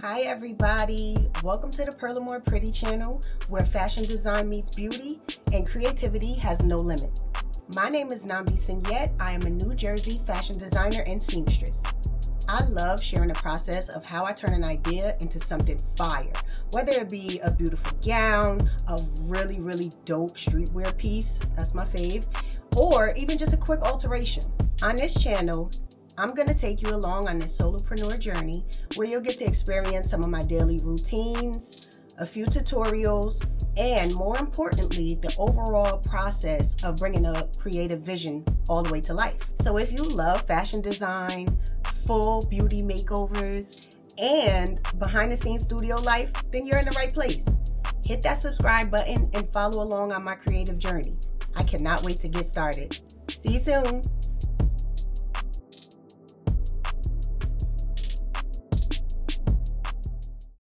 Hi everybody, welcome to the Perl'Amore Pretty channel where fashion design meets beauty and creativity has no limit. My name is Nambi Signet. I am a New Jersey fashion designer and seamstress. I love sharing the process of how I turn an idea into something fire, whether it be a beautiful gown, a really dope streetwear piece, that's my fave, or even just a quick alteration. On this channel, I'm going to take you along on this solopreneur journey where you'll get to experience some of my daily routines, a few tutorials, and more importantly, the overall process of bringing a creative vision all the way to life. So if you love fashion design, full beauty makeovers, and behind the scenes studio life, then you're in the right place. Hit that subscribe button and follow along on my creative journey. I cannot wait to get started. See you soon.